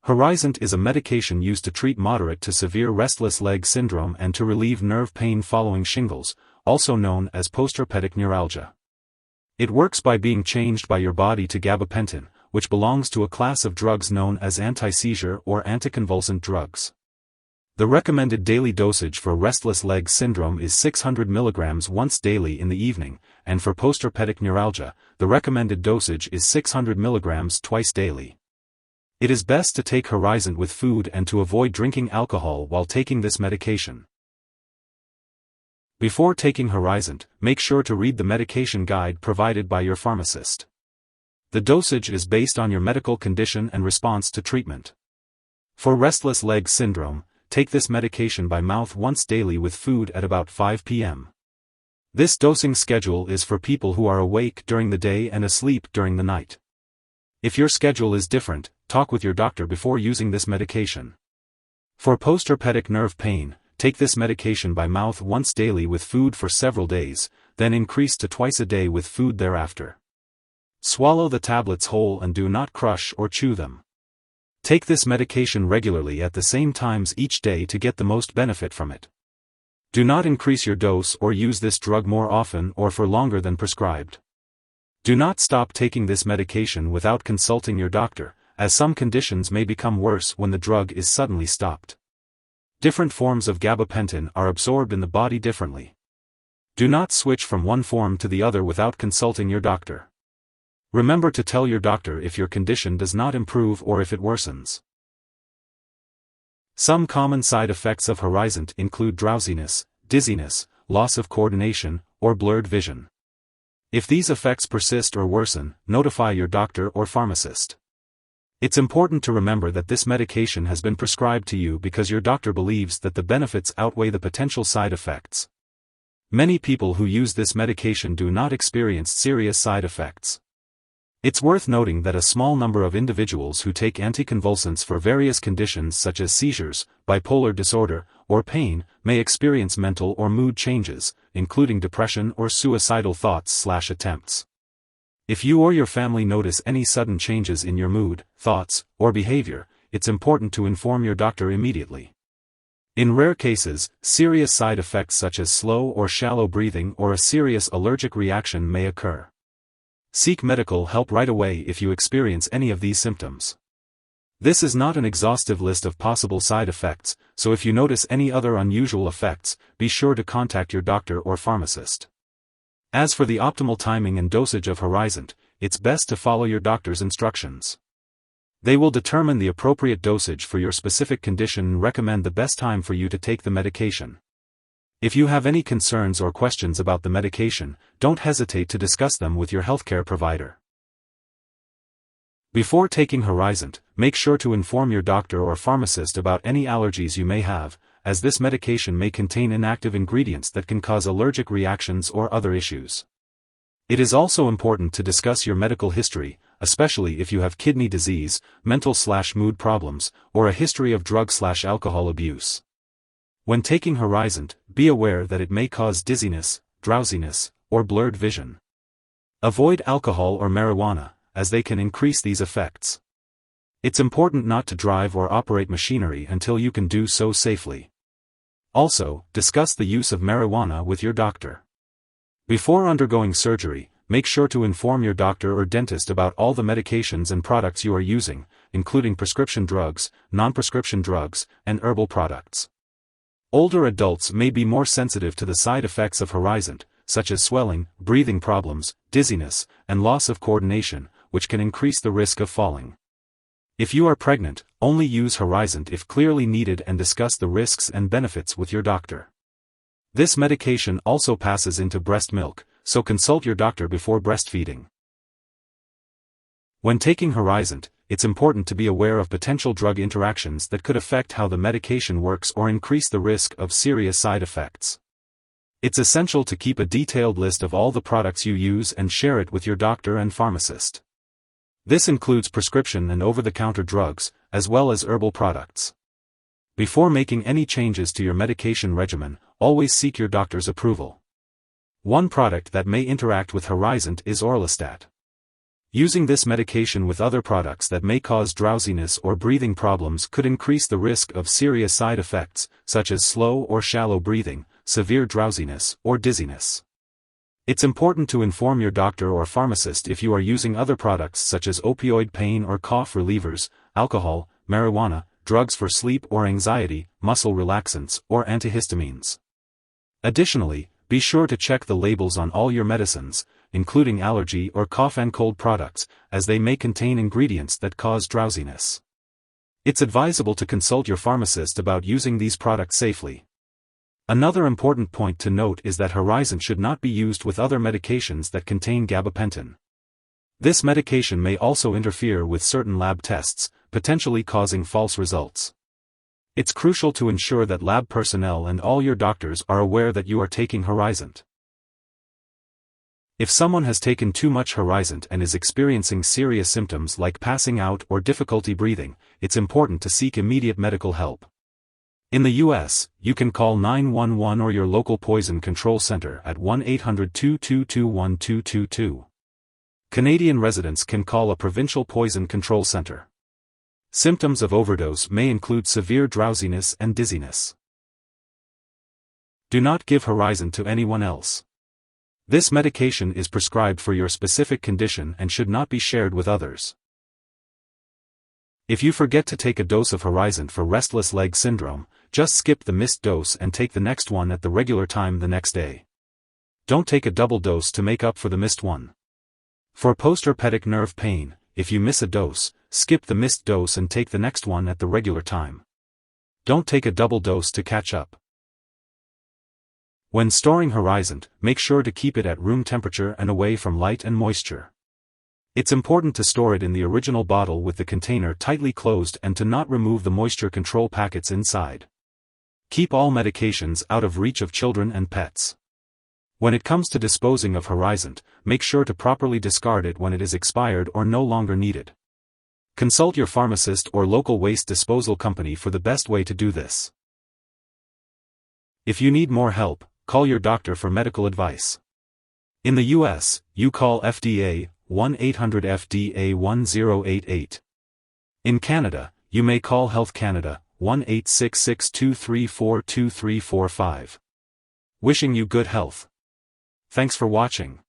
Horizant is a medication used to treat moderate to severe restless leg syndrome and to relieve nerve pain following shingles, also known as postherpetic neuralgia. It works by being changed by your body to gabapentin, which belongs to a class of drugs known as anti-seizure or anticonvulsant drugs. The recommended daily dosage for restless leg syndrome is 600 mg once daily in the evening, and for postherpetic neuralgia, the recommended dosage is 600 mg twice daily. It is best to take Horizant with food and to avoid drinking alcohol while taking this medication. Before taking Horizant, make sure to read the medication guide provided by your pharmacist. The dosage is based on your medical condition and response to treatment. For restless leg syndrome, take this medication by mouth once daily with food at about 5 p.m. This dosing schedule is for people who are awake during the day and asleep during the night. If your schedule is different, talk with your doctor before using this medication. For postherpetic nerve pain, take this medication by mouth once daily with food for several days, then increase to twice a day with food thereafter. Swallow the tablets whole and do not crush or chew them. Take this medication regularly at the same times each day to get the most benefit from it. Do not increase your dose or use this drug more often or for longer than prescribed. Do not stop taking this medication without consulting your doctor, as some conditions may become worse when the drug is suddenly stopped. Different forms of gabapentin are absorbed in the body differently. Do not switch from one form to the other without consulting your doctor. Remember to tell your doctor if your condition does not improve or if it worsens. Some common side effects of Horizant include drowsiness, dizziness, loss of coordination, or blurred vision. If these effects persist or worsen, notify your doctor or pharmacist. It's important to remember that this medication has been prescribed to you because your doctor believes that the benefits outweigh the potential side effects. Many people who use this medication do not experience serious side effects. It's worth noting that a small number of individuals who take anticonvulsants for various conditions such as seizures, bipolar disorder, or pain, may experience mental or mood changes, including depression or suicidal thoughts/attempts. If you or your family notice any sudden changes in your mood, thoughts, or behavior, it's important to inform your doctor immediately. In rare cases, serious side effects such as slow or shallow breathing or a serious allergic reaction may occur. Seek medical help right away if you experience any of these symptoms. This is not an exhaustive list of possible side effects, so if you notice any other unusual effects, be sure to contact your doctor or pharmacist. As for the optimal timing and dosage of Horizant, it's best to follow your doctor's instructions. They will determine the appropriate dosage for your specific condition and recommend the best time for you to take the medication. If you have any concerns or questions about the medication, don't hesitate to discuss them with your healthcare provider. Before taking Horizant, make sure to inform your doctor or pharmacist about any allergies you may have, as this medication may contain inactive ingredients that can cause allergic reactions or other issues. It is also important to discuss your medical history, especially if you have kidney disease, mental/mood problems, or a history of drug/alcohol abuse. When taking Horizant, be aware that it may cause dizziness, drowsiness, or blurred vision. Avoid alcohol or marijuana, as they can increase these effects. It's important not to drive or operate machinery until you can do so safely. Also, discuss the use of marijuana with your doctor. Before undergoing surgery, make sure to inform your doctor or dentist about all the medications and products you are using, including prescription drugs, non-prescription drugs, and herbal products. Older adults may be more sensitive to the side effects of Horizant, such as swelling, breathing problems, dizziness, and loss of coordination, which can increase the risk of falling. If you are pregnant, only use Horizant if clearly needed and discuss the risks and benefits with your doctor. This medication also passes into breast milk, so consult your doctor before breastfeeding. When taking Horizant, it's important to be aware of potential drug interactions that could affect how the medication works or increase the risk of serious side effects. It's essential to keep a detailed list of all the products you use and share it with your doctor and pharmacist. This includes prescription and over-the-counter drugs, as well as herbal products. Before making any changes to your medication regimen, always seek your doctor's approval. One product that may interact with Horizant is orlistat. Using this medication with other products that may cause drowsiness or breathing problems could increase the risk of serious side effects, such as slow or shallow breathing, severe drowsiness, or dizziness. It's important to inform your doctor or pharmacist if you are using other products such as opioid pain or cough relievers, alcohol, marijuana, drugs for sleep or anxiety, muscle relaxants, or antihistamines. Additionally, be sure to check the labels on all your medicines, including allergy or cough and cold products, as they may contain ingredients that cause drowsiness. It's advisable to consult your pharmacist about using these products safely. Another important point to note is that Horizant should not be used with other medications that contain gabapentin. This medication may also interfere with certain lab tests, potentially causing false results. It's crucial to ensure that lab personnel and all your doctors are aware that you are taking Horizant. If someone has taken too much Horizant and is experiencing serious symptoms like passing out or difficulty breathing, it's important to seek immediate medical help. In the U.S., you can call 911 or your local poison control center at 1-800-222-1222. Canadian residents can call a provincial poison control center. Symptoms of overdose may include severe drowsiness and dizziness. Do not give Horizant to anyone else. This medication is prescribed for your specific condition and should not be shared with others. If you forget to take a dose of Horizant for restless leg syndrome, just skip the missed dose and take the next one at the regular time the next day. Don't take a double dose to make up for the missed one. For postherpetic nerve pain, if you miss a dose, skip the missed dose and take the next one at the regular time. Don't take a double dose to catch up. When storing Horizant, make sure to keep it at room temperature and away from light and moisture. It's important to store it in the original bottle with the container tightly closed and to not remove the moisture control packets inside. Keep all medications out of reach of children and pets. When it comes to disposing of Horizant, make sure to properly discard it when it is expired or no longer needed. Consult your pharmacist or local waste disposal company for the best way to do this. If you need more help, call your doctor for medical advice. In the U.S., you call FDA, 1-800-FDA-1088. In Canada, you may call Health Canada, 1-866-234-2345. Wishing you good health. Thanks for watching.